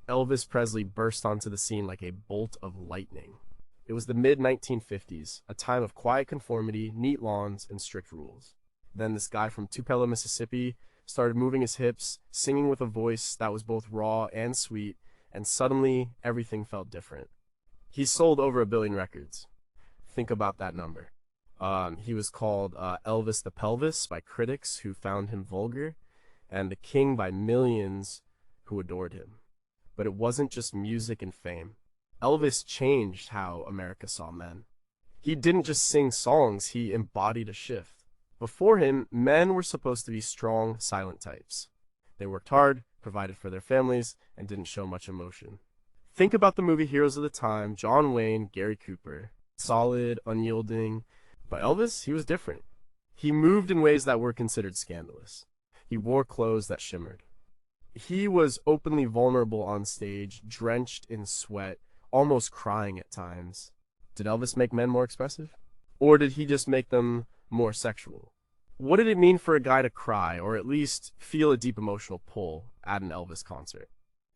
Elvis Presley burst onto the scene like a bolt of lightning. It was the mid-1950s, a time of quiet conformity, neat lawns, and strict rules. Then this guy from Tupelo, Mississippi, started moving his hips, singing with a voice that was both raw and sweet, and suddenly everything felt different. He sold over 1 billion records. Think about that number. He was called Elvis the Pelvis by critics who found him vulgar, and the king by millions who adored him. But it wasn't just music and fame. Elvis changed how America saw men. He didn't just sing songs, he embodied a shift. Before him, men were supposed to be strong, silent types. They worked hard, provided for their families, and didn't show much emotion. Think about the movie heroes of the time, John Wayne, Gary Cooper. Solid, unyielding. But Elvis, he was different. He moved in ways that were considered scandalous. He wore clothes that shimmered. He was openly vulnerable on stage, drenched in sweat, almost crying at times. Did Elvis make men more expressive? Or did he just make them more sexual? What did it mean for a guy to cry, or at least feel a deep emotional pull at an Elvis concert?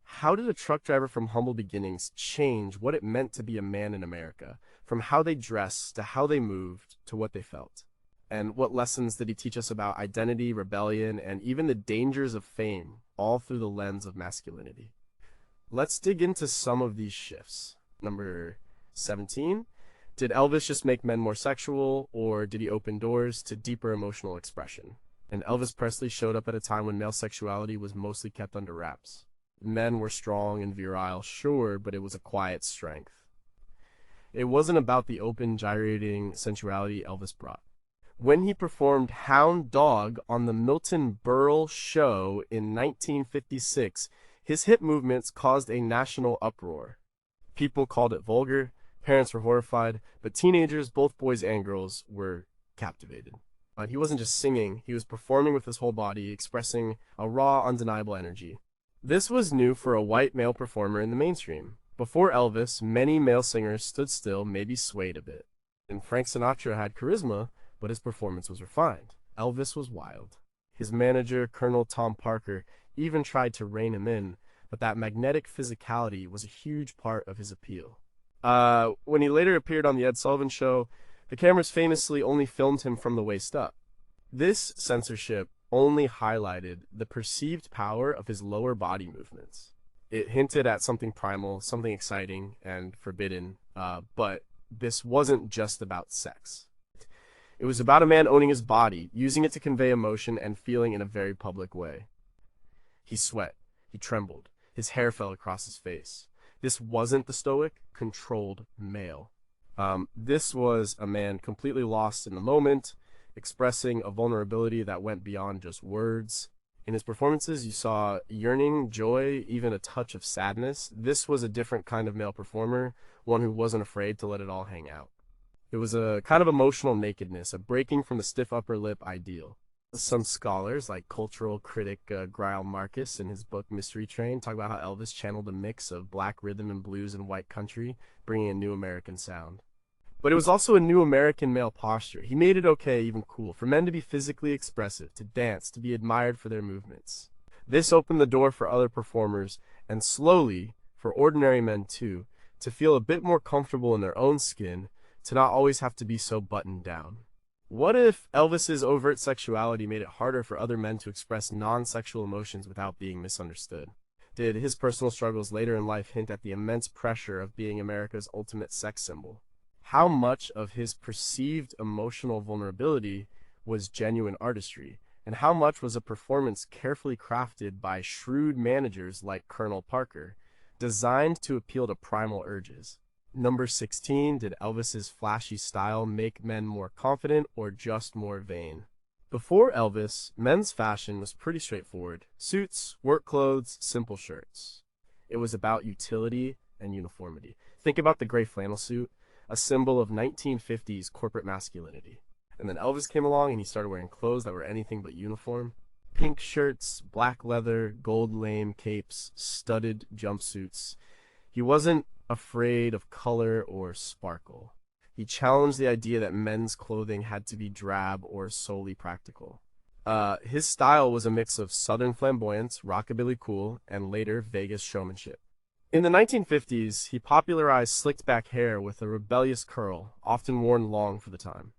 How did a truck driver from humble beginnings change what it meant to be a man in America, from how they dressed to how they moved to what they felt? And what lessons did he teach us about identity, rebellion, and even the dangers of fame, all through the lens of masculinity? Let's dig into some of these shifts. Number 17. Did Elvis just make men more sexual, or did he open doors to deeper emotional expression? And Elvis Presley showed up at a time when male sexuality was mostly kept under wraps. Men were strong and virile, sure, but it was a quiet strength. It wasn't about the open, gyrating sensuality Elvis brought. When he performed Hound Dog on the Milton Berle Show in 1956, his hip movements caused a national uproar. People called it vulgar, parents were horrified, but teenagers, both boys and girls, were captivated. He wasn't just singing, he was performing with his whole body, expressing a raw, undeniable energy. This was new for a white male performer in the mainstream. Before Elvis, many male singers stood still, maybe swayed a bit. And Frank Sinatra had charisma, but his performance was refined. Elvis was wild. His manager, Colonel Tom Parker, even tried to rein him in, but that magnetic physicality was a huge part of his appeal. When he later appeared on The Ed Sullivan Show, the cameras famously only filmed him from the waist up. This censorship only highlighted the perceived power of his lower body movements. It hinted at something primal, something exciting and forbidden, but this wasn't just about sex. It was about a man owning his body, using it to convey emotion and feeling in a very public way. He sweat, he trembled, his hair fell across his face. This wasn't the stoic, controlled male. This was a man completely lost in the moment, expressing a vulnerability that went beyond just words. In his performances, you saw yearning, joy, even a touch of sadness. This was a different kind of male performer, one who wasn't afraid to let it all hang out. It was a kind of emotional nakedness, a breaking from the stiff upper lip ideal. Some scholars, like cultural critic Greil Marcus in his book Mystery Train, talk about how Elvis channeled a mix of black rhythm and blues and white country, bringing a new American sound. But it was also a new American male posture. He made it okay, even cool, for men to be physically expressive, to dance, to be admired for their movements. This opened the door for other performers, and slowly, for ordinary men too, to feel a bit more comfortable in their own skin, to not always have to be so buttoned down. What if Elvis's overt sexuality made it harder for other men to express non-sexual emotions without being misunderstood? Did his personal struggles later in life hint at the immense pressure of being America's ultimate sex symbol? How much of his perceived emotional vulnerability was genuine artistry, and how much was a performance carefully crafted by shrewd managers like Colonel Parker, designed to appeal to primal urges? Number 16, did Elvis's flashy style make men more confident or just more vain? Before Elvis, men's fashion was pretty straightforward. Suits, work clothes, simple shirts. It was about utility and uniformity. Think about the gray flannel suit, a symbol of 1950s corporate masculinity. And then Elvis came along and he started wearing clothes that were anything but uniform. Pink shirts, black leather, gold lame capes, studded jumpsuits. He wasn't afraid of color or sparkle. He challenged the idea that men's clothing had to be drab or solely practical. His style was a mix of Southern flamboyance, rockabilly cool, and later Vegas showmanship. In the 1950s, he popularized slicked back hair with a rebellious curl, often worn long for the time.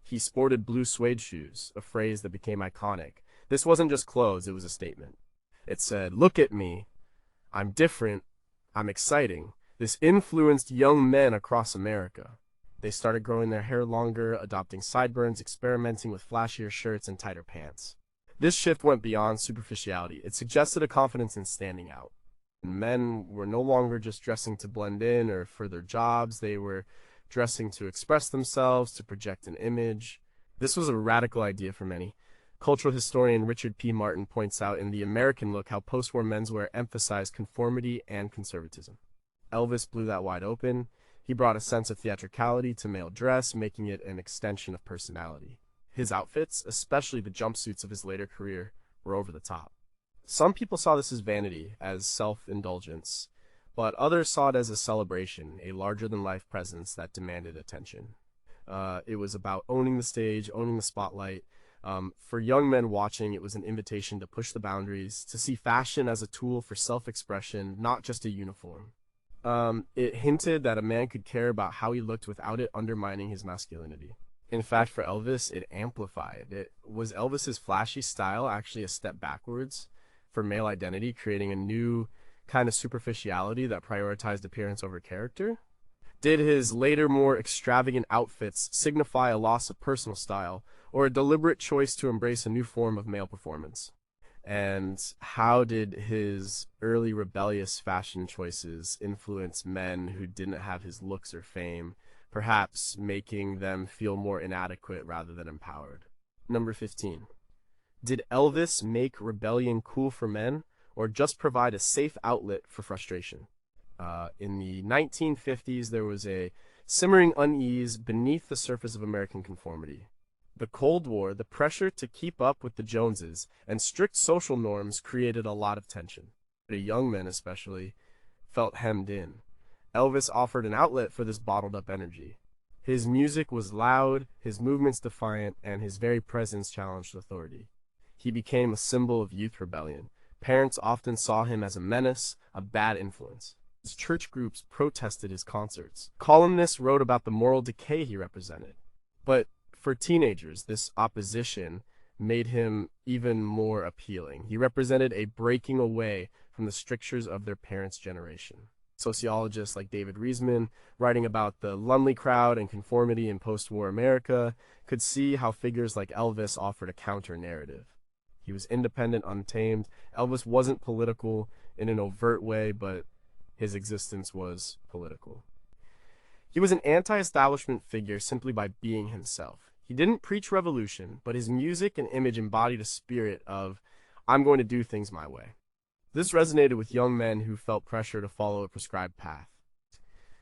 He sported blue suede shoes, a phrase that became iconic. This wasn't just clothes, it was a statement. It said, "Look at me. I'm different. I'm exciting." This influenced young men across America. They started growing their hair longer, adopting sideburns, experimenting with flashier shirts and tighter pants. This shift went beyond superficiality. It suggested a confidence in standing out. Men were no longer just dressing to blend in or for their jobs, they were dressing to express themselves, to project an image. This was a radical idea for many. Cultural historian Richard P. Martin points out in The American Look how post-war menswear emphasized conformity and conservatism. Elvis blew that wide open. He brought a sense of theatricality to male dress, making it an extension of personality. His outfits, especially the jumpsuits of his later career, were over the top. Some people saw this as vanity, as self-indulgence, but others saw it as a celebration, a larger-than-life presence that demanded attention. It was about owning the stage, owning the spotlight. For young men watching, it was an invitation to push the boundaries, to see fashion as a tool for self-expression, not just a uniform. It hinted that a man could care about how he looked without it undermining his masculinity. In fact, for Elvis, it amplified it. Was Elvis's flashy style actually a step backwards for male identity, creating a new kind of superficiality that prioritized appearance over character? Did his later, more extravagant outfits signify a loss of personal style, or a deliberate choice to embrace a new form of male performance? And how did his early rebellious fashion choices influence men who didn't have his looks or fame, perhaps making them feel more inadequate rather than empowered? Number 15. Did Elvis make rebellion cool for men, or just provide a safe outlet for frustration? In the 1950s, there was a simmering unease beneath the surface of American conformity. The Cold War, the pressure to keep up with the Joneses, and strict social norms created a lot of tension. The young men, especially, felt hemmed in. Elvis offered an outlet for this bottled-up energy. His music was loud, his movements defiant, and his very presence challenged authority. He became a symbol of youth rebellion. Parents often saw him as a menace, a bad influence. His church groups protested his concerts. Columnists wrote about the moral decay he represented. But for teenagers, this opposition made him even more appealing. He represented a breaking away from the strictures of their parents' generation. Sociologists like David Reisman, writing about the Lumley crowd and conformity in post-war America, could see how figures like Elvis offered a counter-narrative. He was independent, untamed. Elvis wasn't political in an overt way, but his existence was political. He was an anti-establishment figure simply by being himself. He didn't preach revolution, but his music and image embodied a spirit of, "I'm going to do things my way." This resonated with young men who felt pressure to follow a prescribed path.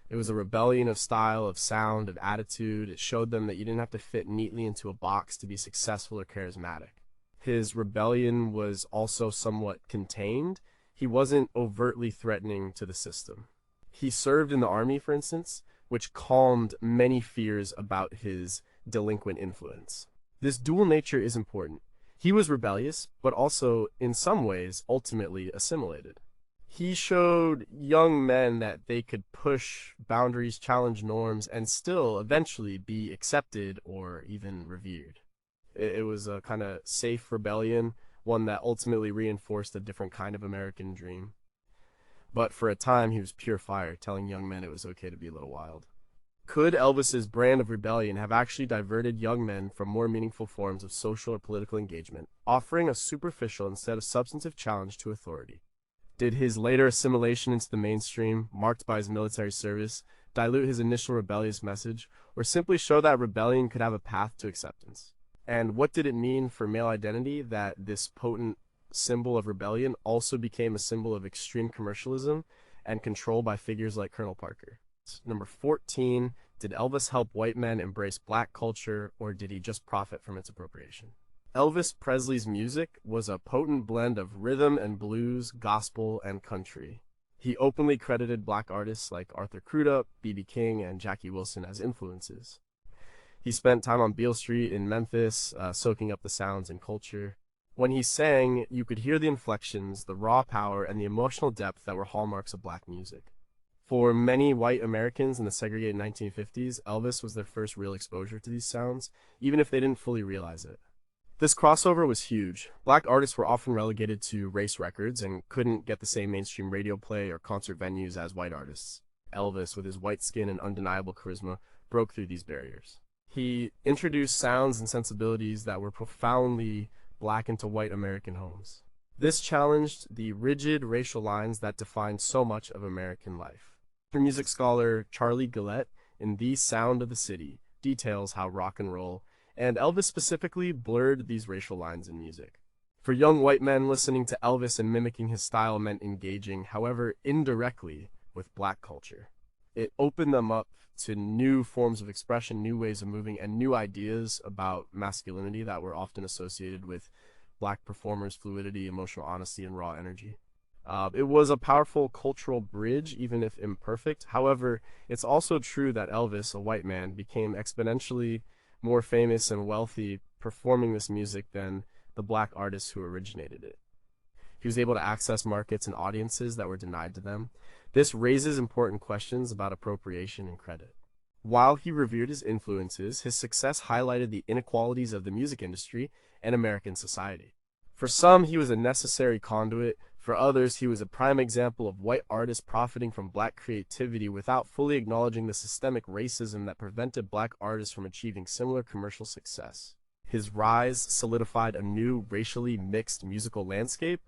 It was a rebellion of style, of sound, of attitude. It showed them that you didn't have to fit neatly into a box to be successful or charismatic. His rebellion was also somewhat contained. He wasn't overtly threatening to the system. He served in the army, for instance, which calmed many fears about his delinquent influence. This dual nature is important. He was rebellious, but also, in some ways, ultimately assimilated. He showed young men that they could push boundaries, challenge norms, and still eventually be accepted or even revered. It was a kind of safe rebellion, one that ultimately reinforced a different kind of American dream. But for a time, he was pure fire, telling young men it was okay to be a little wild. Could Elvis's brand of rebellion have actually diverted young men from more meaningful forms of social or political engagement, offering a superficial instead of substantive challenge to authority? Did his later assimilation into the mainstream, marked by his military service, dilute his initial rebellious message, or simply show that rebellion could have a path to acceptance? And what did it mean for male identity that this potent symbol of rebellion also became a symbol of extreme commercialism and control by figures like Colonel Parker? Number 14, did Elvis help white men embrace black culture, or did he just profit from its appropriation? Elvis Presley's music was a potent blend of rhythm and blues, gospel, and country. He openly credited black artists like Arthur Crudup, B.B. King, and Jackie Wilson as influences. He spent time on Beale Street in Memphis, soaking up the sounds and culture. When he sang, you could hear the inflections, the raw power, and the emotional depth that were hallmarks of black music. For many white Americans in the segregated 1950s, Elvis was their first real exposure to these sounds, even if they didn't fully realize it. This crossover was huge. Black artists were often relegated to race records and couldn't get the same mainstream radio play or concert venues as white artists. Elvis, with his white skin and undeniable charisma, broke through these barriers. He introduced sounds and sensibilities that were profoundly black into white American homes. This challenged the rigid racial lines that defined so much of American life. Music scholar Charlie Gillette, in The Sound of the City, details how rock and roll, and Elvis specifically, blurred these racial lines in music. For young white men, listening to Elvis and mimicking his style meant engaging, however indirectly, with black culture. It opened them up to new forms of expression, new ways of moving, and new ideas about masculinity that were often associated with black performers' fluidity, emotional honesty, and raw energy. It was a powerful cultural bridge, even if imperfect. However, it's also true that Elvis, a white man, became exponentially more famous and wealthy performing this music than the black artists who originated it. He was able to access markets and audiences that were denied to them. This raises important questions about appropriation and credit. While he revered his influences, his success highlighted the inequalities of the music industry and American society. For some, he was a necessary conduit. For others, he was a prime example of white artists profiting from black creativity without fully acknowledging the systemic racism that prevented black artists from achieving similar commercial success. His rise solidified a new racially mixed musical landscape,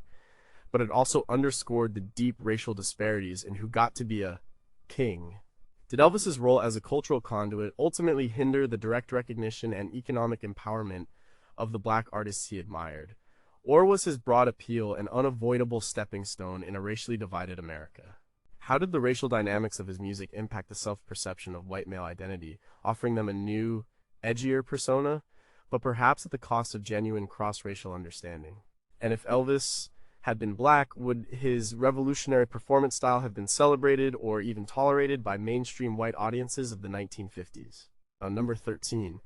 but it also underscored the deep racial disparities in who got to be a king. Did Elvis's role as a cultural conduit ultimately hinder the direct recognition and economic empowerment of the black artists he admired? Or was his broad appeal an unavoidable stepping stone in a racially divided America? How did the racial dynamics of his music impact the self-perception of white male identity, offering them a new, edgier persona, but perhaps at the cost of genuine cross-racial understanding? And if Elvis had been black, would his revolutionary performance style have been celebrated or even tolerated by mainstream white audiences of the 1950s? Number 13.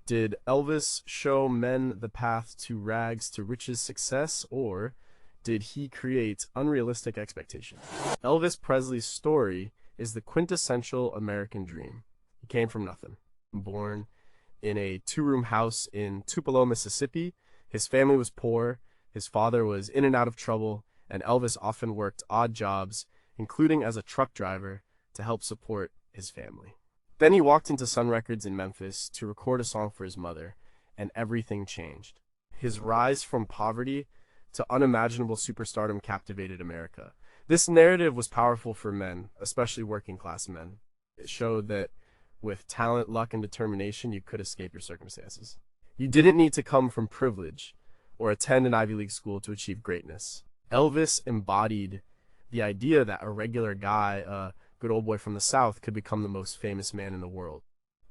Did Elvis show men the path to rags to riches success, or did he create unrealistic expectations? Elvis Presley's story is the quintessential American dream. He came from nothing. Born in a two-room house in Tupelo, Mississippi, his family was poor, his father was in and out of trouble, and Elvis often worked odd jobs, including as a truck driver, to help support his family. Then he walked into Sun Records in Memphis to record a song for his mother, and everything changed. His rise from poverty to unimaginable superstardom captivated America. This narrative was powerful for men, especially working class men. It showed that with talent, luck, and determination, you could escape your circumstances. You didn't need to come from privilege or attend an Ivy League school to achieve greatness. Elvis embodied the idea that a regular guy, good old boy from the South, could become the most famous man in the world.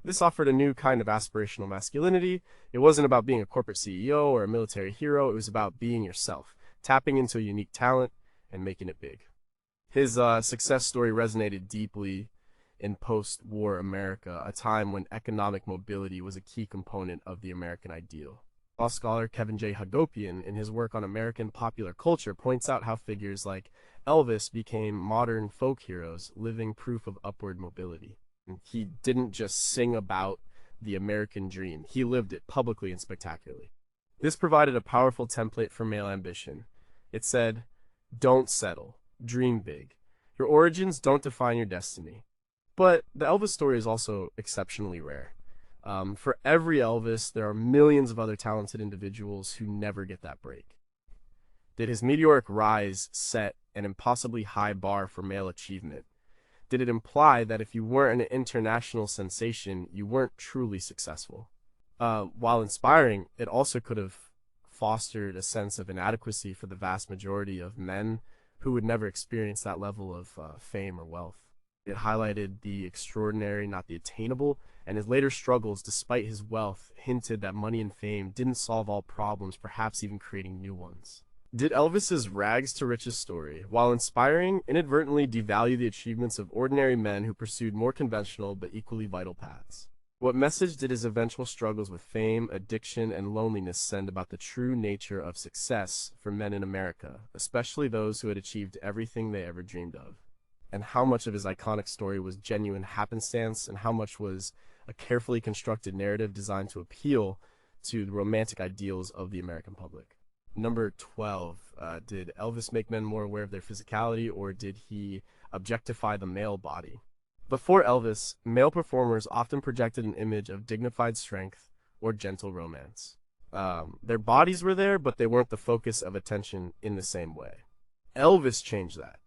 This offered a new kind of aspirational masculinity. It wasn't about being a corporate CEO or a military hero. It was about being yourself, tapping into a unique talent and making it big. His success story resonated deeply in post-war America, a time when economic mobility was a key component of the American ideal. Law scholar Kevin J. Hagopian, in his work on American popular culture, points out how figures like Elvis became modern folk heroes, living proof of upward mobility. He didn't just sing about the American dream. He lived it publicly and spectacularly. This provided a powerful template for male ambition. It said, "Don't settle. Dream big. Your origins don't define your destiny." But the Elvis story is also exceptionally rare. For every Elvis, there are millions of other talented individuals who never get that break. Did his meteoric rise set an impossibly high bar for male achievement? Did it imply that if you weren't an international sensation, you weren't truly successful? While inspiring, it also could have fostered a sense of inadequacy for the vast majority of men who would never experience that level of fame or wealth. It highlighted the extraordinary, not the attainable, and his later struggles, despite his wealth, hinted that money and fame didn't solve all problems, perhaps even creating new ones. Did Elvis's rags to riches story, while inspiring, inadvertently devalue the achievements of ordinary men who pursued more conventional but equally vital paths? What message did his eventual struggles with fame, addiction, and loneliness send about the true nature of success for men in America, especially those who had achieved everything they ever dreamed of? And how much of his iconic story was genuine happenstance, and how much was a carefully constructed narrative designed to appeal to the romantic ideals of the American public? Number 12, did Elvis make men more aware of their physicality, or did he objectify the male body? Before Elvis, male performers often projected an image of dignified strength or gentle romance. Their bodies were there, but they weren't the focus of attention in the same way. Elvis changed that.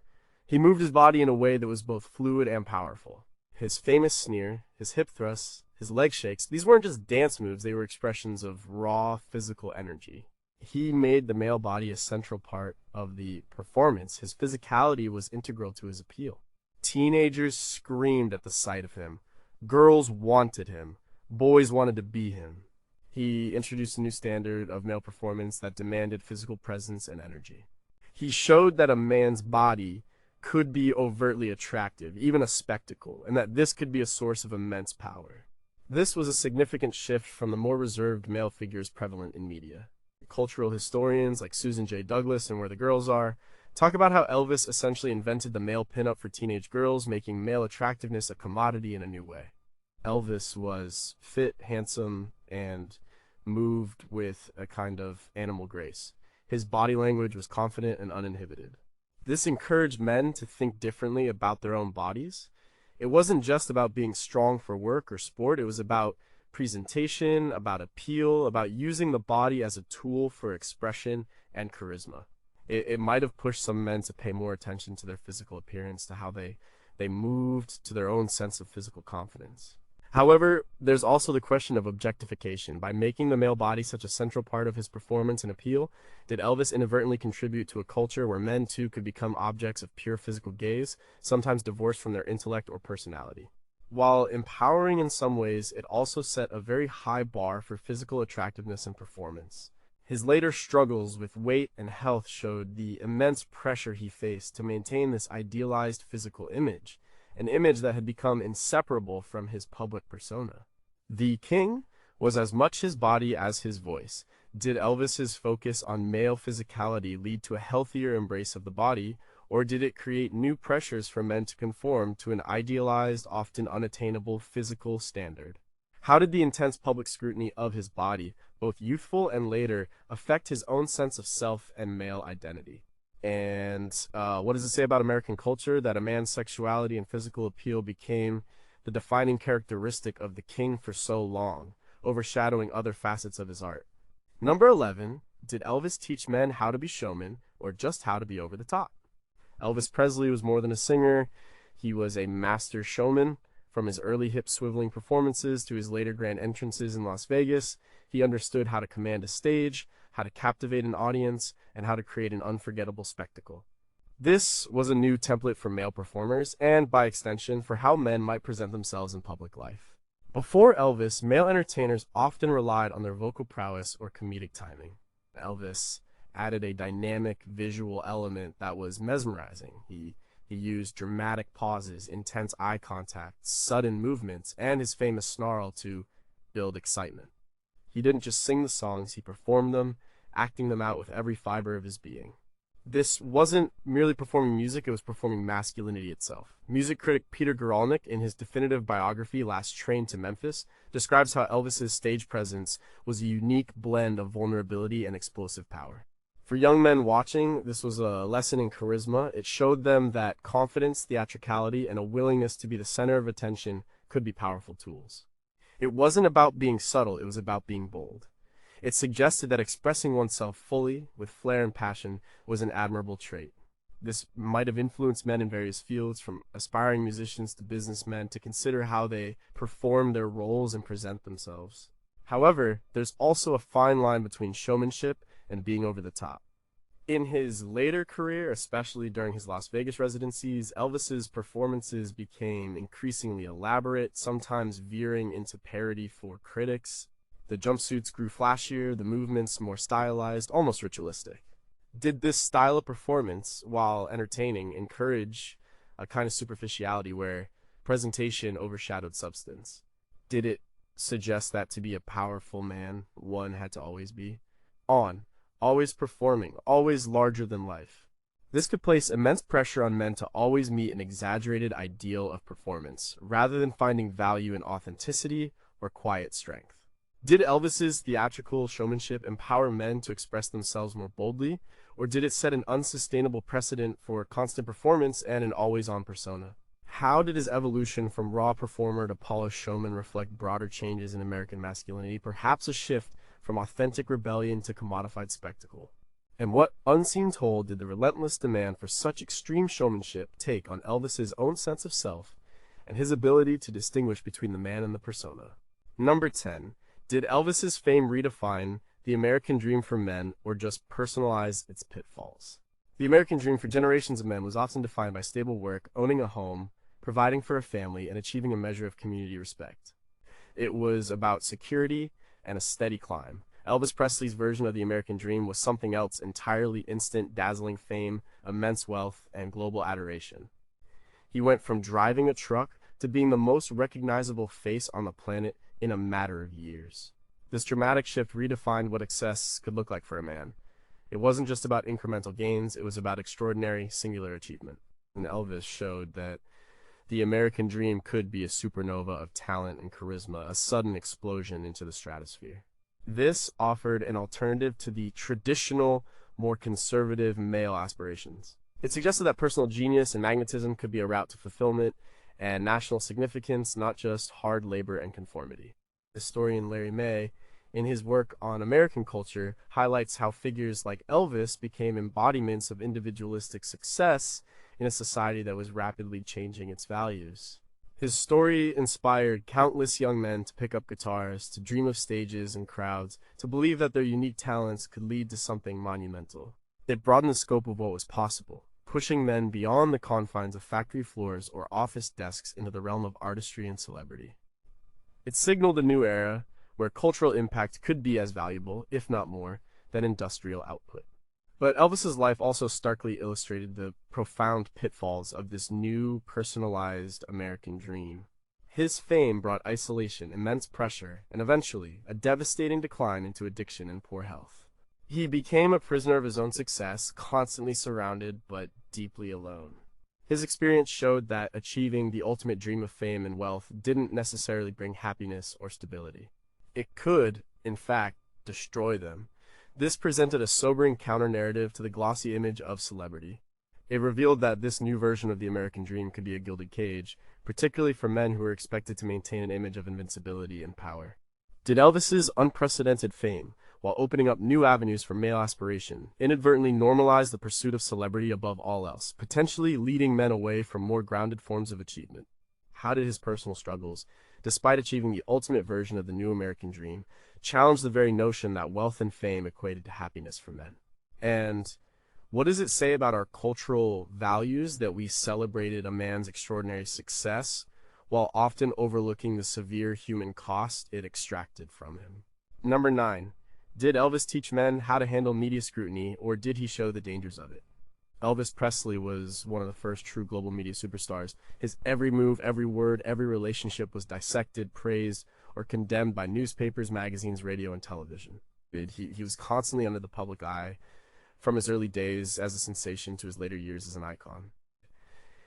He moved his body in a way that was both fluid and powerful. His famous sneer, his hip thrusts, his leg shakes, these weren't just dance moves, they were expressions of raw physical energy. He made the male body a central part of the performance. His physicality was integral to his appeal. Teenagers screamed at the sight of him. Girls wanted him. Boys wanted to be him. He introduced a new standard of male performance that demanded physical presence and energy. He showed that a man's body could be overtly attractive, even a spectacle, and that this could be a source of immense power. This was a significant shift from the more reserved male figures prevalent in media. Cultural historians like Susan J. Douglas and Where the Girls Are talk about how Elvis essentially invented the male pinup for teenage girls, making male attractiveness a commodity in a new way. Elvis was fit, handsome, and moved with a kind of animal grace. His body language was confident and uninhibited. This encouraged men to think differently about their own bodies. It wasn't just about being strong for work or sport, it was about presentation, about appeal, about using the body as a tool for expression and charisma. It might have pushed some men to pay more attention to their physical appearance, to how they moved, to their own sense of physical confidence. However, there's also the question of objectification. By making the male body such a central part of his performance and appeal, did Elvis inadvertently contribute to a culture where men too could become objects of pure physical gaze, sometimes divorced from their intellect or personality? While empowering in some ways, it also set a very high bar for physical attractiveness and performance. His later struggles with weight and health showed the immense pressure he faced to maintain this idealized physical image, an image that had become inseparable from his public persona. The king was as much his body as his voice. Did Elvis's focus on male physicality lead to a healthier embrace of the body, or did it create new pressures for men to conform to an idealized, often unattainable physical standard? How did the intense public scrutiny of his body, both youthful and later, affect his own sense of self and male identity? And what does it say about American culture that a man's sexuality and physical appeal became the defining characteristic of the king for so long, overshadowing other facets of his art? Number 11, did Elvis teach men how to be showmen or just how to be over the top? Elvis Presley was more than a singer. He was a master showman. From his early hip swiveling performances to his later grand entrances in Las Vegas, he understood how to command a stage, how to captivate an audience, and how to create an unforgettable spectacle. This was a new template for male performers, and by extension, for how men might present themselves in public life. Before Elvis, male entertainers often relied on their vocal prowess or comedic timing. Elvis added a dynamic visual element that was mesmerizing. He used dramatic pauses, intense eye contact, sudden movements, and his famous snarl to build excitement. He didn't just sing the songs, he performed them, acting them out with every fiber of his being. This wasn't merely performing music, it was performing masculinity itself. Music critic Peter Guralnick, in his definitive biography, Last Train to Memphis, describes how Elvis's stage presence was a unique blend of vulnerability and explosive power. For young men watching, this was a lesson in charisma. It showed them that confidence, theatricality, and a willingness to be the center of attention could be powerful tools. It wasn't about being subtle, it was about being bold. It suggested that expressing oneself fully, with flair and passion, was an admirable trait. This might have influenced men in various fields, from aspiring musicians to businessmen, to consider how they perform their roles and present themselves. However, there's also a fine line between showmanship and being over the top. In his later career, especially during his Las Vegas residencies, Elvis's performances became increasingly elaborate, sometimes veering into parody for critics. The jumpsuits grew flashier, the movements more stylized, almost ritualistic. Did this style of performance, while entertaining, encourage a kind of superficiality where presentation overshadowed substance? Did it suggests that to be a powerful man, one had to always be on, always performing, always larger than life. This could place immense pressure on men to always meet an exaggerated ideal of performance, rather than finding value in authenticity or quiet strength. Did Elvis's theatrical showmanship empower men to express themselves more boldly, or did it set an unsustainable precedent for constant performance and an always-on persona? How did his evolution from raw performer to polished showman reflect broader changes in American masculinity, perhaps a shift from authentic rebellion to commodified spectacle? And what unseen toll did the relentless demand for such extreme showmanship take on Elvis's own sense of self and his ability to distinguish between the man and the persona? Number 10. Did Elvis's fame redefine the American dream for men or just personalize its pitfalls? The American dream for generations of men was often defined by stable work, owning a home, providing for a family, and achieving a measure of community respect. It was about security and a steady climb. Elvis Presley's version of the American dream was something else entirely: instant, dazzling fame, immense wealth, and global adoration. He went from driving a truck to being the most recognizable face on the planet in a matter of years. This dramatic shift redefined what success could look like for a man. It wasn't just about incremental gains, it was about extraordinary, singular achievement. And Elvis showed that the American dream could be a supernova of talent and charisma, a sudden explosion into the stratosphere. This offered an alternative to the traditional, more conservative male aspirations. It suggested that personal genius and magnetism could be a route to fulfillment and national significance, not just hard labor and conformity. Historian Larry May, in his work on American culture, highlights how figures like Elvis became embodiments of individualistic success in a society that was rapidly changing its values. His story inspired countless young men to pick up guitars, to dream of stages and crowds, to believe that their unique talents could lead to something monumental. It broadened the scope of what was possible, pushing men beyond the confines of factory floors or office desks into the realm of artistry and celebrity. It signaled a new era where cultural impact could be as valuable, if not more, than industrial output. But Elvis's life also starkly illustrated the profound pitfalls of this new, personalized American dream. His fame brought isolation, immense pressure, and eventually a devastating decline into addiction and poor health. He became a prisoner of his own success, constantly surrounded but deeply alone. His experience showed that achieving the ultimate dream of fame and wealth didn't necessarily bring happiness or stability. It could, in fact, destroy them. This presented a sobering counter-narrative to the glossy image of celebrity. It revealed that this new version of the American dream could be a gilded cage, particularly for men who were expected to maintain an image of invincibility and power. Did Elvis's unprecedented fame, while opening up new avenues for male aspiration, inadvertently normalize the pursuit of celebrity above all else, potentially leading men away from more grounded forms of achievement? How did his personal struggles, despite achieving the ultimate version of the new American dream, challenge the very notion that wealth and fame equated to happiness for men? And what does it say about our cultural values that we celebrated a man's extraordinary success while often overlooking the severe human cost it extracted from him? Number 9. Did Elvis teach men how to handle media scrutiny, or did he show the dangers of it? Elvis Presley was one of the first true global media superstars. His every move, every word, every relationship was dissected, praised, or condemned by newspapers, magazines, radio, and television. He was constantly under the public eye, from his early days as a sensation to his later years as an icon.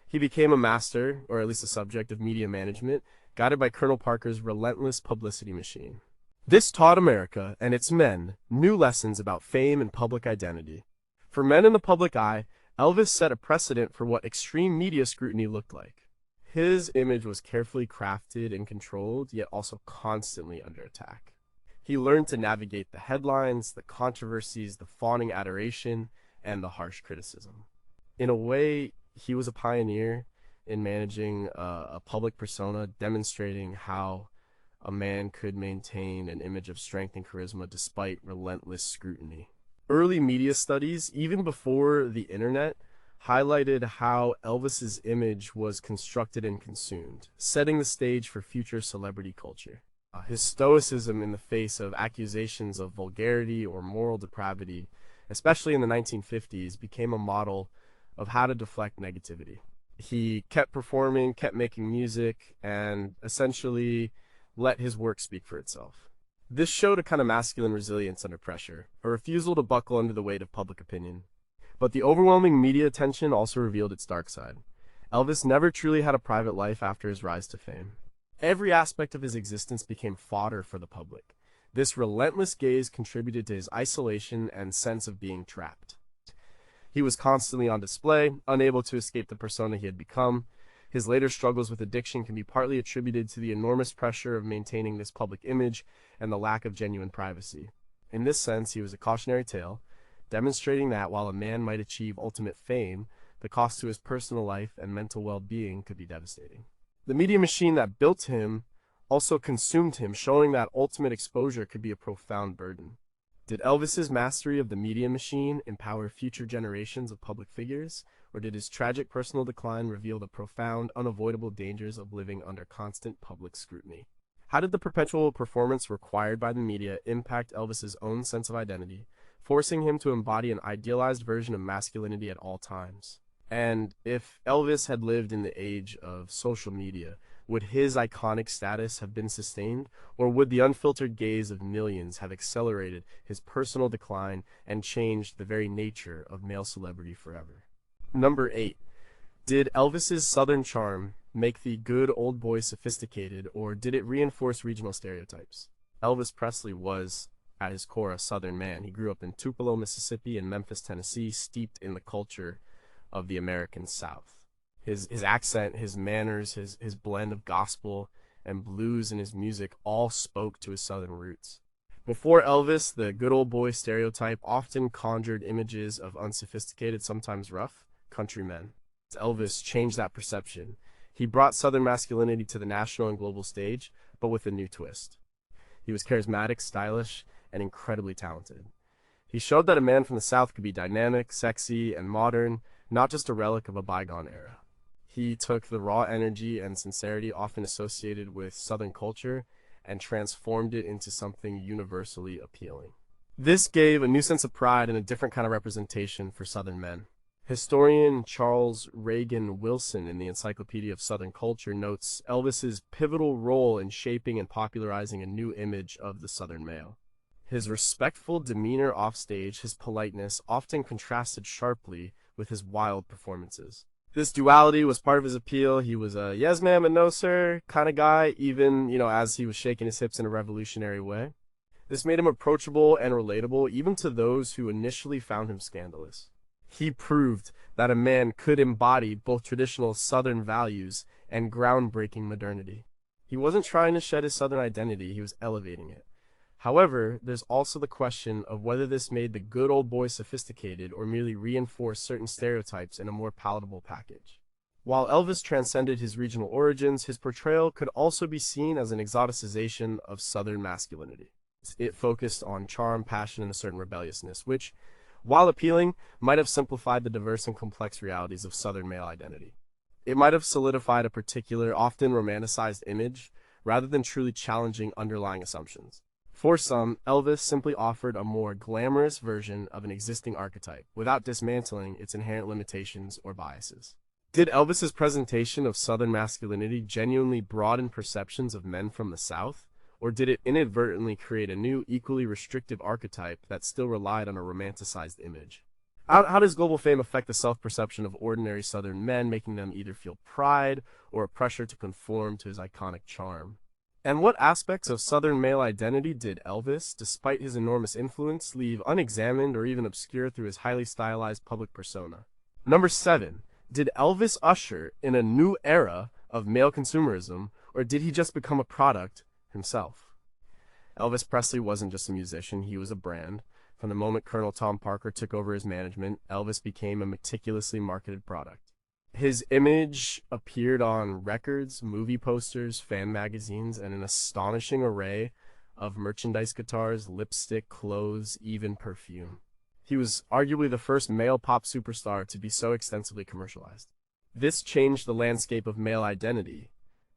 He became a master, or at least a subject, of media management, guided by Colonel Parker's relentless publicity machine. This taught America and its men new lessons about fame and public identity. For men in the public eye, Elvis set a precedent for what extreme media scrutiny looked like. His image was carefully crafted and controlled, yet also constantly under attack. He learned to navigate the headlines, the controversies, the fawning adoration, and the harsh criticism. In a way, he was a pioneer in managing a public persona, demonstrating how a man could maintain an image of strength and charisma despite relentless scrutiny. Early media studies, even before the internet, highlighted how Elvis's image was constructed and consumed, setting the stage for future celebrity culture. His stoicism in the face of accusations of vulgarity or moral depravity, especially in the 1950s, became a model of how to deflect negativity. He kept performing, kept making music, and essentially let his work speak for itself. This showed a kind of masculine resilience under pressure, a refusal to buckle under the weight of public opinion. But the overwhelming media attention also revealed its dark side. Elvis never truly had a private life after his rise to fame. Every aspect of his existence became fodder for the public. This relentless gaze contributed to his isolation and sense of being trapped. He was constantly on display, unable to escape the persona he had become. His later struggles with addiction can be partly attributed to the enormous pressure of maintaining this public image and the lack of genuine privacy. In this sense, he was a cautionary tale, demonstrating that while a man might achieve ultimate fame, the cost to his personal life and mental well-being could be devastating. The media machine that built him also consumed him, showing that ultimate exposure could be a profound burden. Did Elvis's mastery of the media machine empower future generations of public figures, or did his tragic personal decline reveal the profound, unavoidable dangers of living under constant public scrutiny? How did the perpetual performance required by the media impact Elvis's own sense of identity, forcing him to embody an idealized version of masculinity at all times? And if Elvis had lived in the age of social media, would his iconic status have been sustained, or would the unfiltered gaze of millions have accelerated his personal decline and changed the very nature of male celebrity forever? Number 8. Did Elvis's Southern charm make the good old boy sophisticated, or did it reinforce regional stereotypes? Elvis Presley was, at his core, a Southern man. He grew up in Tupelo, Mississippi, and Memphis, Tennessee, steeped in the culture of the American South. His accent, his manners, his blend of gospel and blues in his music all spoke to his Southern roots. Before Elvis, the good old boy stereotype often conjured images of unsophisticated, sometimes rough, countrymen. Elvis changed that perception. He brought Southern masculinity to the national and global stage, but with a new twist. He was charismatic, stylish, and incredibly talented. He showed that a man from the South could be dynamic, sexy, and modern, not just a relic of a bygone era. He took the raw energy and sincerity often associated with Southern culture and transformed it into something universally appealing. This gave a new sense of pride and a different kind of representation for Southern men. Historian Charles Reagan Wilson in the Encyclopedia of Southern Culture notes Elvis's pivotal role in shaping and popularizing a new image of the Southern male. His respectful demeanor offstage, his politeness, often contrasted sharply with his wild performances. This duality was part of his appeal. He was a yes ma'am and no sir kind of guy, even, as he was shaking his hips in a revolutionary way. This made him approachable and relatable, even to those who initially found him scandalous. He proved that a man could embody both traditional Southern values and groundbreaking modernity. He wasn't trying to shed his Southern identity, he was elevating it. However, there's also the question of whether this made the good old boy sophisticated or merely reinforced certain stereotypes in a more palatable package. While Elvis transcended his regional origins, his portrayal could also be seen as an exoticization of Southern masculinity. It focused on charm, passion, and a certain rebelliousness, which, while appealing, might have simplified the diverse and complex realities of Southern male identity. It might have solidified a particular, often romanticized image, rather than truly challenging underlying assumptions. For some, Elvis simply offered a more glamorous version of an existing archetype, without dismantling its inherent limitations or biases. Did Elvis's presentation of Southern masculinity genuinely broaden perceptions of men from the South, or did it inadvertently create a new, equally restrictive archetype that still relied on a romanticized image? How does global fame affect the self-perception of ordinary Southern men, making them either feel pride or a pressure to conform to his iconic charm? And what aspects of Southern male identity did Elvis, despite his enormous influence, leave unexamined or even obscure through his highly stylized public persona? Number 7. Did Elvis usher in a new era of male consumerism, or did he just become a product himself? Elvis Presley wasn't just a musician, he was a brand. From the moment Colonel Tom Parker took over his management, Elvis became a meticulously marketed product. His image appeared on records, movie posters, fan magazines, and an astonishing array of merchandise guitars, lipstick, clothes, even perfume. He was arguably the first male pop superstar to be so extensively commercialized. This changed the landscape of male identity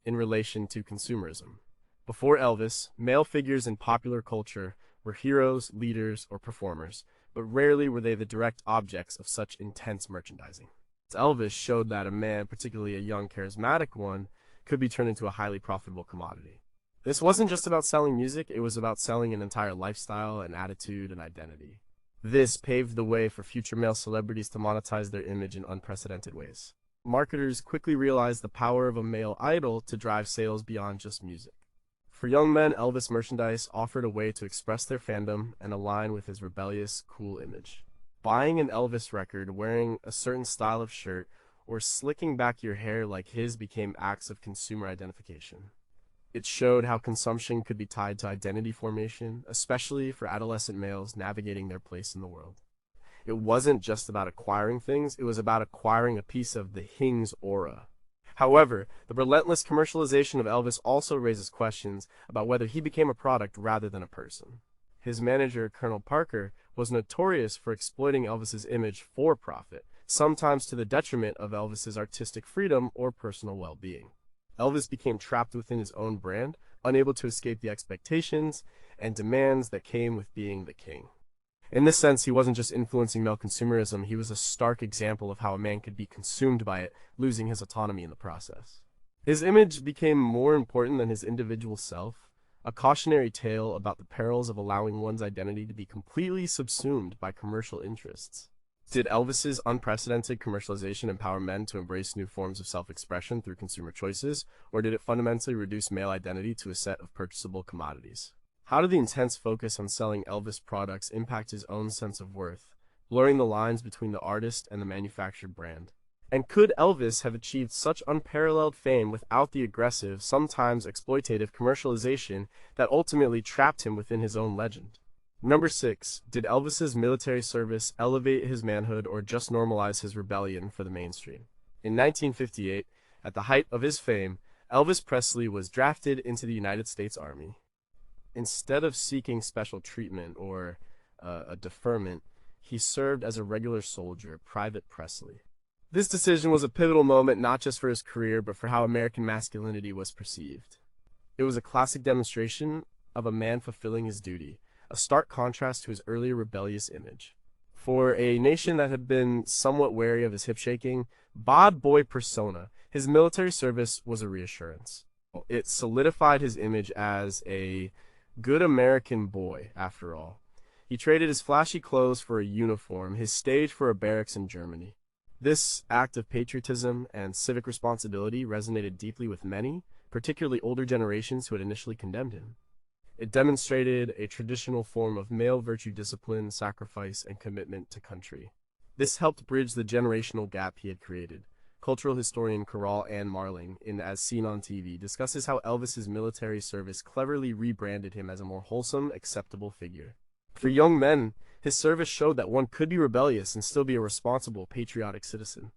in relation to consumerism. Before Elvis, male figures in popular culture were heroes, leaders, or performers, but rarely were they the direct objects of such intense merchandising. Elvis showed that a man, particularly a young, charismatic one, could be turned into a highly profitable commodity. This wasn't just about selling music, it was about selling an entire lifestyle, an attitude, and identity. This paved the way for future male celebrities to monetize their image in unprecedented ways. Marketers quickly realized the power of a male idol to drive sales beyond just music. For young men, Elvis merchandise offered a way to express their fandom and align with his rebellious, cool image. Buying an Elvis record, wearing a certain style of shirt, or slicking back your hair like his became acts of consumer identification. It showed how consumption could be tied to identity formation, especially for adolescent males navigating their place in the world. It wasn't just about acquiring things, it was about acquiring a piece of the Hing's aura. However, the relentless commercialization of Elvis also raises questions about whether he became a product rather than a person. His manager, Colonel Parker, was notorious for exploiting Elvis's image for profit, sometimes to the detriment of Elvis's artistic freedom or personal well-being. Elvis became trapped within his own brand, unable to escape the expectations and demands that came with being the king. In this sense, he wasn't just influencing male consumerism, he was a stark example of how a man could be consumed by it, losing his autonomy in the process. His image became more important than his individual self, a cautionary tale about the perils of allowing one's identity to be completely subsumed by commercial interests. Did Elvis's unprecedented commercialization empower men to embrace new forms of self-expression through consumer choices, or did it fundamentally reduce male identity to a set of purchasable commodities? How did the intense focus on selling Elvis products impact his own sense of worth, blurring the lines between the artist and the manufactured brand? And could Elvis have achieved such unparalleled fame without the aggressive, sometimes exploitative commercialization that ultimately trapped him within his own legend? Number 6. Did Elvis's military service elevate his manhood or just normalize his rebellion for the mainstream? In 1958, at the height of his fame, Elvis Presley was drafted into the United States Army. Instead of seeking special treatment or a deferment, he served as a regular soldier, Private Presley. This decision was a pivotal moment not just for his career, but for how American masculinity was perceived. It was a classic demonstration of a man fulfilling his duty, a stark contrast to his earlier rebellious image. For a nation that had been somewhat wary of his hip-shaking, bod boy persona, his military service was a reassurance. It solidified his image as a good American boy, after all. He traded his flashy clothes for a uniform, his stage for a barracks in Germany. This act of patriotism and civic responsibility resonated deeply with many, particularly older generations who had initially condemned him. It demonstrated a traditional form of male virtue discipline, sacrifice, and commitment to country. This helped bridge the generational gap he had created. Cultural historian Carol Ann Marling, in As Seen on TV, discusses how Elvis's military service cleverly rebranded him as a more wholesome, acceptable figure. For young men, his service showed that one could be rebellious and still be a responsible, patriotic citizen.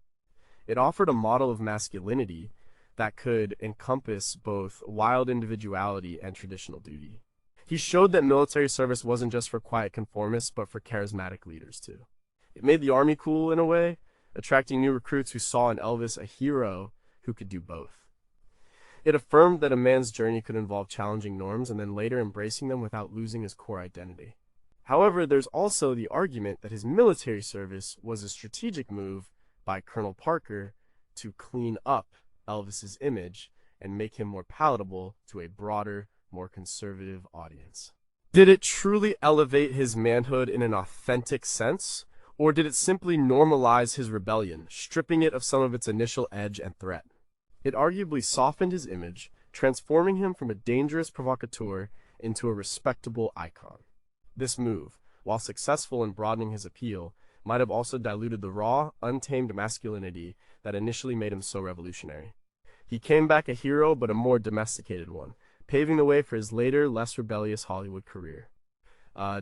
It offered a model of masculinity that could encompass both wild individuality and traditional duty. He showed that military service wasn't just for quiet conformists, but for charismatic leaders too. It made the army cool in a way, attracting new recruits who saw in Elvis a hero who could do both. It affirmed that a man's journey could involve challenging norms and then later embracing them without losing his core identity. However, there's also the argument that his military service was a strategic move by Colonel Parker to clean up Elvis's image and make him more palatable to a broader, more conservative audience. Did it truly elevate his manhood in an authentic sense? Or did it simply normalize his rebellion, stripping it of some of its initial edge and threat? It arguably softened his image, transforming him from a dangerous provocateur into a respectable icon. This move, while successful in broadening his appeal, might have also diluted the raw, untamed masculinity that initially made him so revolutionary. He came back a hero, but a more domesticated one, paving the way for his later, less rebellious Hollywood career.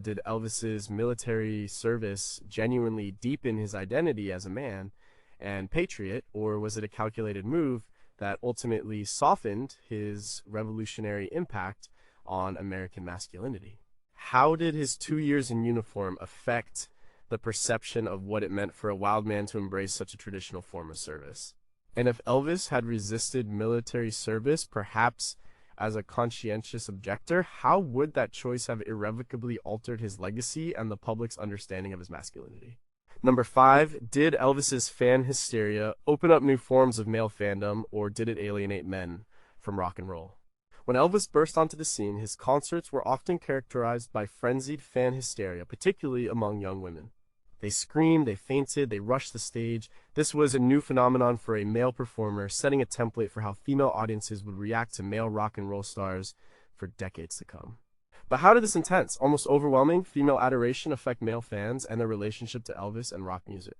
Did Elvis's military service genuinely deepen his identity as a man and patriot, or was it a calculated move that ultimately softened his revolutionary impact on American masculinity? How did his 2 years in uniform affect the perception of what it meant for a wild man to embrace such a traditional form of service? And if Elvis had resisted military service, perhaps as a conscientious objector, how would that choice have irrevocably altered his legacy and the public's understanding of his masculinity? Number 5, did Elvis's fan hysteria open up new forms of male fandom, or did it alienate men from rock and roll? When Elvis burst onto the scene, his concerts were often characterized by frenzied fan hysteria, particularly among young women. They screamed, they fainted, they rushed the stage. This was a new phenomenon for a male performer, setting a template for how female audiences would react to male rock and roll stars for decades to come. But how did this intense, almost overwhelming female adoration affect male fans and their relationship to Elvis and rock music?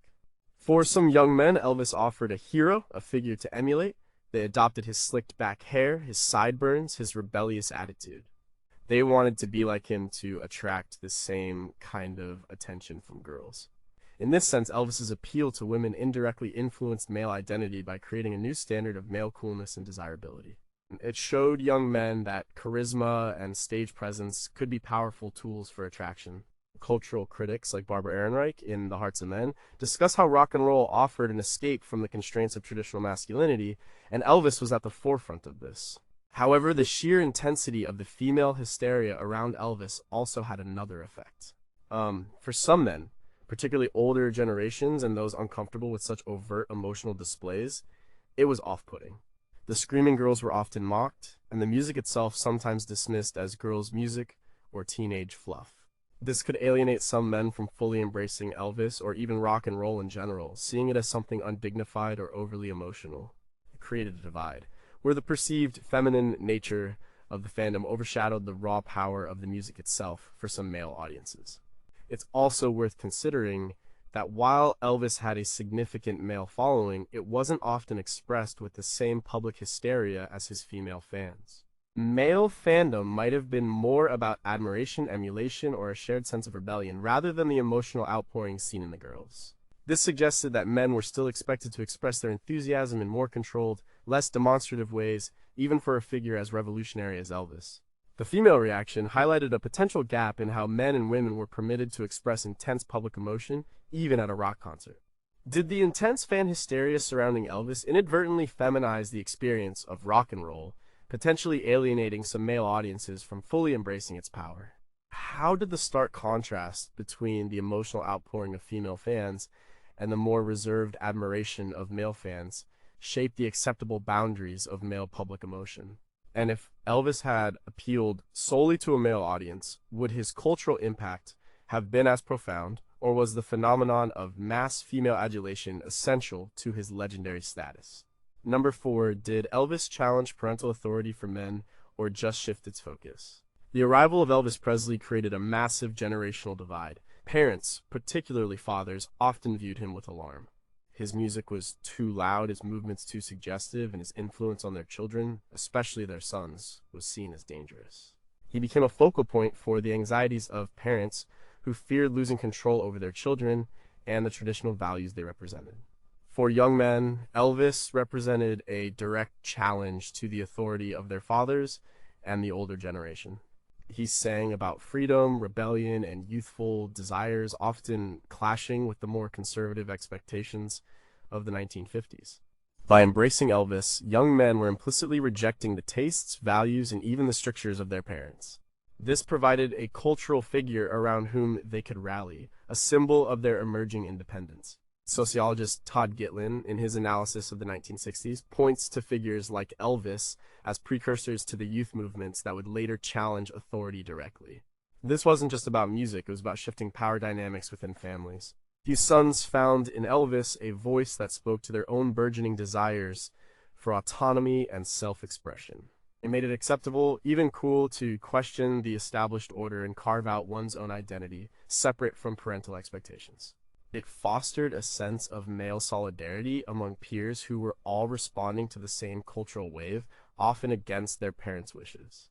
For some young men, Elvis offered a hero, a figure to emulate. They adopted his slicked back hair, his sideburns, his rebellious attitude. They wanted to be like him to attract the same kind of attention from girls. In this sense, Elvis's appeal to women indirectly influenced male identity by creating a new standard of male coolness and desirability. It showed young men that charisma and stage presence could be powerful tools for attraction. Cultural critics like Barbara Ehrenreich in The Hearts of Men discuss how rock and roll offered an escape from the constraints of traditional masculinity, and Elvis was at the forefront of this. However, the sheer intensity of the female hysteria around Elvis also had another effect. For some men, particularly older generations and those uncomfortable with such overt emotional displays, it was off-putting. The screaming girls were often mocked, and the music itself sometimes dismissed as girls' music or teenage fluff. This could alienate some men from fully embracing Elvis or even rock and roll in general, seeing it as something undignified or overly emotional. It created a divide, where the perceived feminine nature of the fandom overshadowed the raw power of the music itself for some male audiences. It's also worth considering that while Elvis had a significant male following, it wasn't often expressed with the same public hysteria as his female fans. Male fandom might have been more about admiration, emulation, or a shared sense of rebellion, rather than the emotional outpouring seen in the girls. This suggested that men were still expected to express their enthusiasm in more controlled, less demonstrative ways, even for a figure as revolutionary as Elvis. The female reaction highlighted a potential gap in how men and women were permitted to express intense public emotion, even at a rock concert. Did the intense fan hysteria surrounding Elvis inadvertently feminize the experience of rock and roll, potentially alienating some male audiences from fully embracing its power? How did the stark contrast between the emotional outpouring of female fans and the more reserved admiration of male fans shape the acceptable boundaries of male public emotion? And if Elvis had appealed solely to a male audience, would his cultural impact have been as profound, or was the phenomenon of mass female adulation essential to his legendary status? Number 4, did Elvis challenge parental authority for men, or just shift its focus? The arrival of Elvis Presley created a massive generational divide. Parents, particularly fathers, often viewed him with alarm. His music was too loud, his movements too suggestive, and his influence on their children, especially their sons, was seen as dangerous. He became a focal point for the anxieties of parents who feared losing control over their children and the traditional values they represented. For young men, Elvis represented a direct challenge to the authority of their fathers and the older generation. He sang about freedom, rebellion, and youthful desires, often clashing with the more conservative expectations of the 1950s. By embracing Elvis, young men were implicitly rejecting the tastes, values, and even the strictures of their parents. This provided a cultural figure around whom they could rally, a symbol of their emerging independence. Sociologist Todd Gitlin, in his analysis of the 1960s, points to figures like Elvis as precursors to the youth movements that would later challenge authority directly. This wasn't just about music, it was about shifting power dynamics within families. These sons found in Elvis a voice that spoke to their own burgeoning desires for autonomy and self-expression. It made it acceptable, even cool, to question the established order and carve out one's own identity, separate from parental expectations. It fostered a sense of male solidarity among peers who were all responding to the same cultural wave, often against their parents' wishes.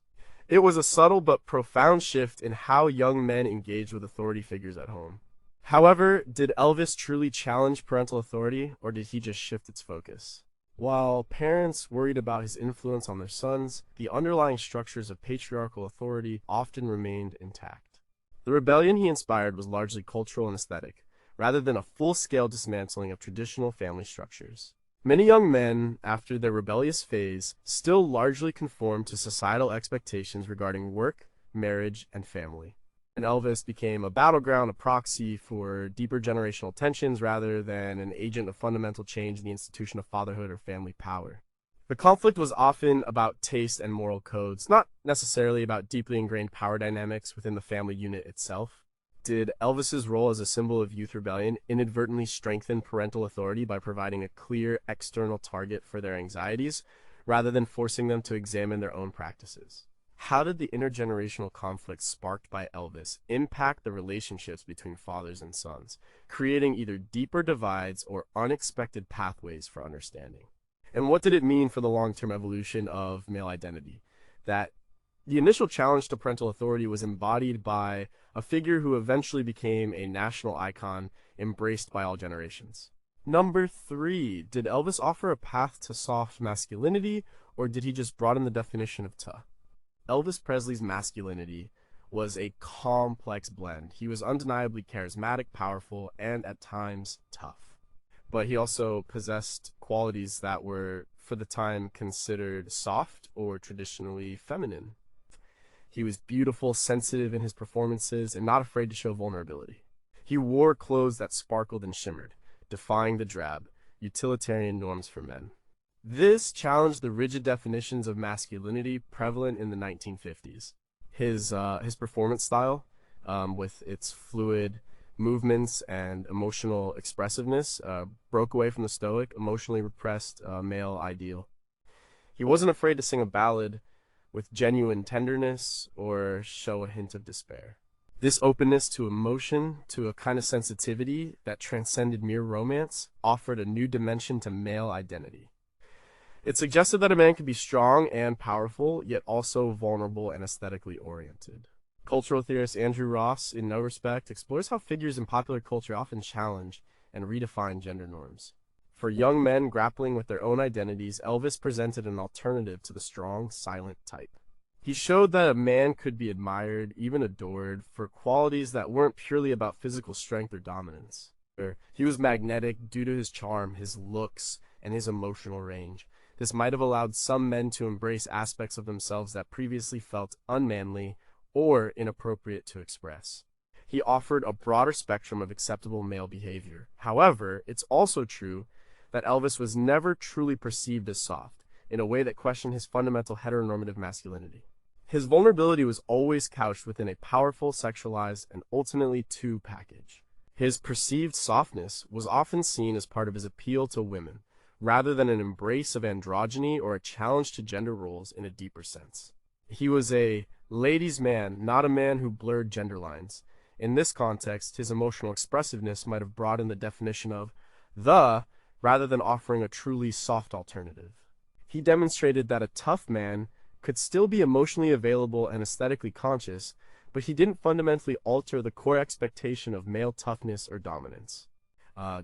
It was a subtle but profound shift in how young men engaged with authority figures at home. However, did Elvis truly challenge parental authority, or did he just shift its focus? While parents worried about his influence on their sons, the underlying structures of patriarchal authority often remained intact. The rebellion he inspired was largely cultural and aesthetic, rather than a full-scale dismantling of traditional family structures. Many young men, after their rebellious phase, still largely conformed to societal expectations regarding work, marriage, and family. And Elvis became a battleground, a proxy for deeper generational tensions rather than an agent of fundamental change in the institution of fatherhood or family power. The conflict was often about taste and moral codes, not necessarily about deeply ingrained power dynamics within the family unit itself. Did Elvis's role as a symbol of youth rebellion inadvertently strengthen parental authority by providing a clear external target for their anxieties, rather than forcing them to examine their own practices? How did the intergenerational conflict sparked by Elvis impact the relationships between fathers and sons, creating either deeper divides or unexpected pathways for understanding? And what did it mean for the long-term evolution of male identity? That the initial challenge to parental authority was embodied by a figure who eventually became a national icon embraced by all generations. Number 3, did Elvis offer a path to soft masculinity, or did he just broaden the definition of tough? Elvis Presley's masculinity was a complex blend. He was undeniably charismatic, powerful, and at times tough. But he also possessed qualities that were, for the time, considered soft or traditionally feminine. He was beautiful, sensitive in his performances, and not afraid to show vulnerability. He wore clothes that sparkled and shimmered, defying the drab, utilitarian norms for men. This challenged the rigid definitions of masculinity prevalent in the 1950s. His performance style, with its fluid movements and emotional expressiveness, broke away from the stoic, emotionally repressed male ideal. He wasn't afraid to sing a ballad with genuine tenderness or show a hint of despair. This openness to emotion, to a kind of sensitivity that transcended mere romance, offered a new dimension to male identity. It suggested that a man could be strong and powerful, yet also vulnerable and aesthetically oriented. Cultural theorist Andrew Ross, in No Respect, explores how figures in popular culture often challenge and redefine gender norms. For young men grappling with their own identities, Elvis presented an alternative to the strong, silent type. He showed that a man could be admired, even adored, for qualities that weren't purely about physical strength or dominance. He was magnetic due to his charm, his looks, and his emotional range. This might have allowed some men to embrace aspects of themselves that previously felt unmanly or inappropriate to express. He offered a broader spectrum of acceptable male behavior. However, it's also true that Elvis was never truly perceived as soft, in a way that questioned his fundamental heteronormative masculinity. His vulnerability was always couched within a powerful, sexualized, and ultimately two package. His perceived softness was often seen as part of his appeal to women, rather than an embrace of androgyny or a challenge to gender roles in a deeper sense. He was a ladies' man, not a man who blurred gender lines. In this context, his emotional expressiveness might have broadened the definition of the, rather than offering a truly soft alternative. He demonstrated that a tough man could still be emotionally available and aesthetically conscious, but he didn't fundamentally alter the core expectation of male toughness or dominance.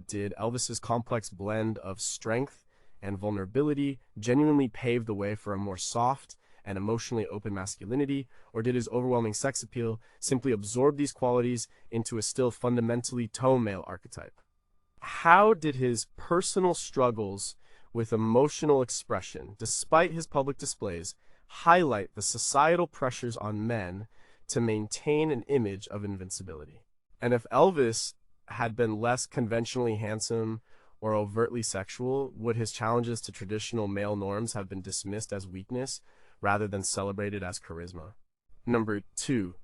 Did Elvis's complex blend of strength and vulnerability genuinely pave the way for a more soft and emotionally open masculinity, or did his overwhelming sex appeal simply absorb these qualities into a still fundamentally tone male archetype? How did his personal struggles with emotional expression, despite his public displays, highlight the societal pressures on men to maintain an image of invincibility? And if Elvis had been less conventionally handsome or overtly sexual, would his challenges to traditional male norms have been dismissed as weakness rather than celebrated as charisma? Number 2,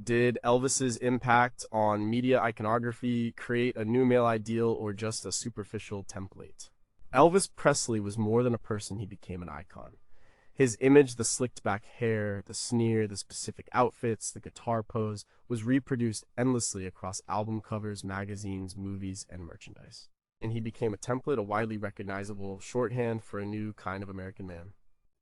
did Elvis's impact on media iconography create a new male ideal or just a superficial template? Elvis Presley was more than a person, he became an icon. His image, the slicked back hair, the sneer, the specific outfits, the guitar pose, was reproduced endlessly across album covers, magazines, movies, and merchandise. And he became a template, a widely recognizable shorthand for a new kind of American man.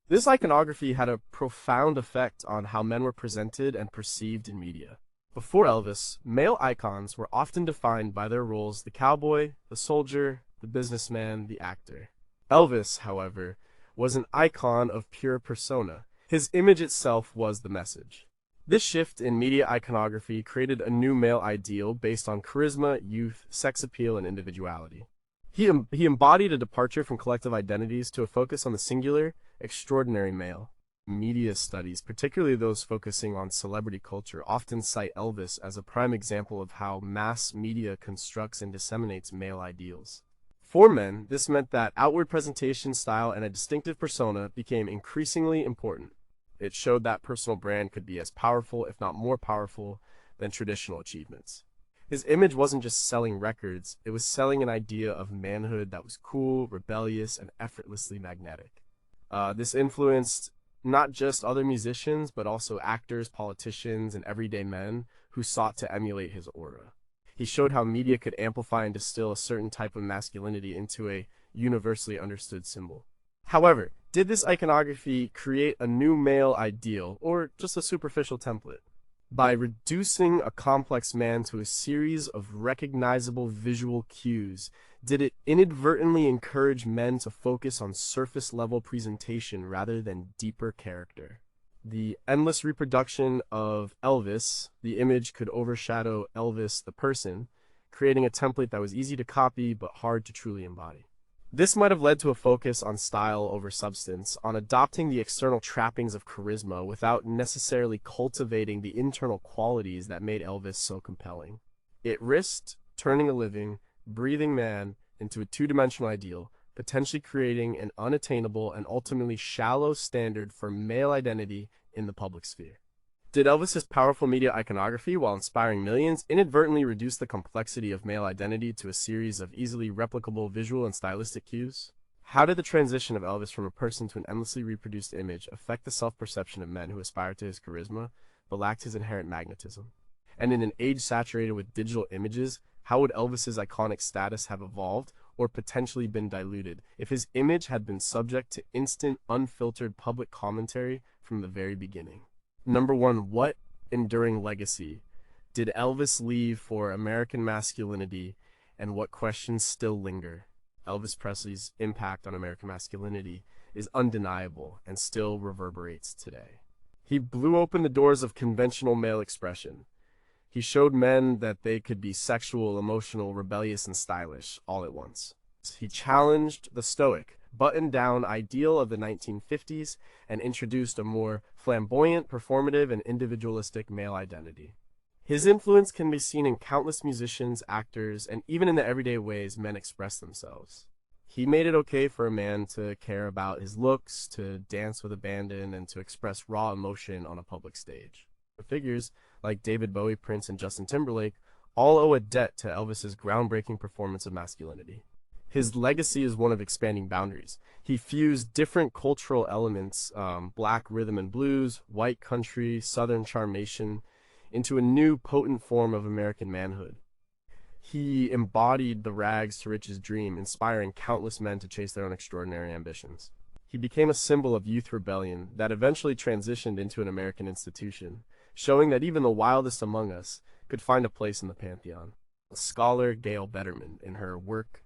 This iconography had a profound effect on how men were presented and perceived in media. Before Elvis, male icons were often defined by their roles: the cowboy, the soldier, the businessman, the actor. Elvis, however, was an icon of pure persona. His image itself was the message. This shift in media iconography created a new male ideal based on charisma, youth, sex appeal, and individuality. He embodied a departure from collective identities to a focus on the singular, extraordinary male. Media studies, particularly those focusing on celebrity culture, often cite Elvis as a prime example of how mass media constructs and disseminates male ideals. For men, this meant that outward presentation, style, and a distinctive persona became increasingly important. It showed that personal brand could be as powerful, if not more powerful, than traditional achievements. His image wasn't just selling records, it was selling an idea of manhood that was cool, rebellious, and effortlessly magnetic. This influenced not just other musicians, but also actors, politicians, and everyday men who sought to emulate his aura. He showed how media could amplify and distill a certain type of masculinity into a universally understood symbol. However, did this iconography create a new male ideal, or just a superficial template? By reducing a complex man to a series of recognizable visual cues, did it inadvertently encourage men to focus on surface-level presentation rather than deeper character? The endless reproduction of Elvis, the image could overshadow Elvis the person, creating a template that was easy to copy but hard to truly embody. This might have led to a focus on style over substance, on adopting the external trappings of charisma without necessarily cultivating the internal qualities that made Elvis so compelling. It risked turning a living, breathing man into a two-dimensional ideal, potentially creating an unattainable and ultimately shallow standard for male identity in the public sphere. Did Elvis's powerful media iconography, while inspiring millions, inadvertently reduce the complexity of male identity to a series of easily replicable visual and stylistic cues? How did the transition of Elvis from a person to an endlessly reproduced image affect the self-perception of men who aspired to his charisma, but lacked his inherent magnetism? And in an age saturated with digital images, how would Elvis's iconic status have evolved, or potentially been diluted, if his image had been subject to instant, unfiltered public commentary from the very beginning? Number one, what enduring legacy did Elvis leave for American masculinity, and what questions still linger? Elvis Presley's impact on American masculinity is undeniable and still reverberates today. He blew open the doors of conventional male expression. He showed men that they could be sexual, emotional, rebellious, and stylish all at once. He challenged the stoic, buttoned-down ideal of the 1950s and introduced a more flamboyant, performative, and individualistic male identity. His influence can be seen in countless musicians, actors, and even in the everyday ways men express themselves. He made it okay for a man to care about his looks, to dance with abandon, and to express raw emotion on a public stage. Figures like David Bowie, Prince, and Justin Timberlake all owe a debt to Elvis's groundbreaking performance of masculinity. His legacy is one of expanding boundaries. He fused different cultural elements, black rhythm and blues, white country, southern charmation, into a new potent form of American manhood. He embodied the rags to riches dream, inspiring countless men to chase their own extraordinary ambitions. He became a symbol of youth rebellion that eventually transitioned into an American institution, showing that even the wildest among us could find a place in the pantheon. Scholar Gail Betterman, in her work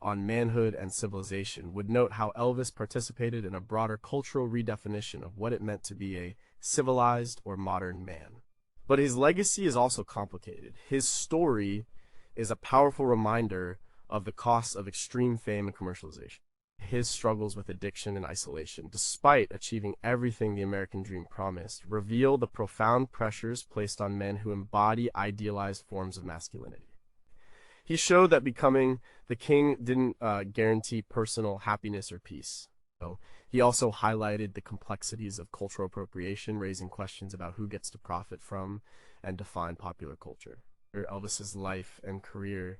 on manhood and civilization, would note how Elvis participated in a broader cultural redefinition of what it meant to be a civilized or modern man. But his legacy is also complicated. His story is a powerful reminder of the costs of extreme fame and commercialization. His struggles with addiction and isolation, despite achieving everything the American dream promised, reveal the profound pressures placed on men who embody idealized forms of masculinity. He showed that becoming the king didn't guarantee personal happiness or peace. So he also highlighted the complexities of cultural appropriation, raising questions about who gets to profit from and define popular culture. Elvis's life and career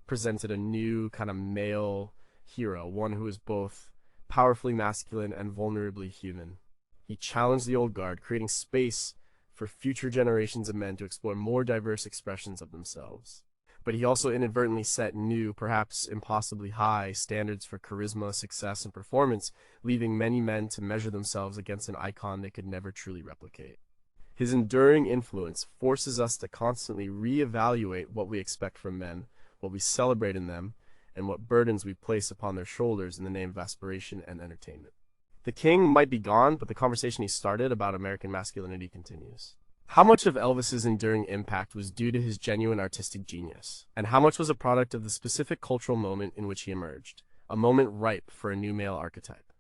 presented a new kind of male hero, one who is both powerfully masculine and vulnerably human. He challenged the old guard, creating space for future generations of men to explore more diverse expressions of themselves. But he also inadvertently set new, perhaps impossibly high, standards for charisma, success, and performance, leaving many men to measure themselves against an icon they could never truly replicate. His enduring influence forces us to constantly reevaluate what we expect from men, what we celebrate in them, and what burdens we place upon their shoulders in the name of aspiration and entertainment. The king might be gone, but the conversation he started about American masculinity continues. How much of Elvis's enduring impact was due to his genuine artistic genius, and how much was a product of the specific cultural moment in which he emerged, a moment ripe for a new male archetype?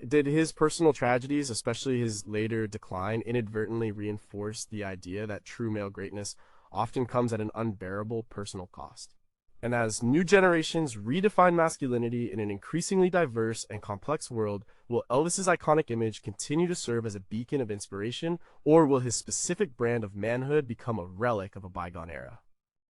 Did his personal tragedies, especially his later decline, inadvertently reinforce the idea that true male greatness often comes at an unbearable personal cost? And as new generations redefine masculinity in an increasingly diverse and complex world, will Elvis's iconic image continue to serve as a beacon of inspiration, or will his specific brand of manhood become a relic of a bygone era?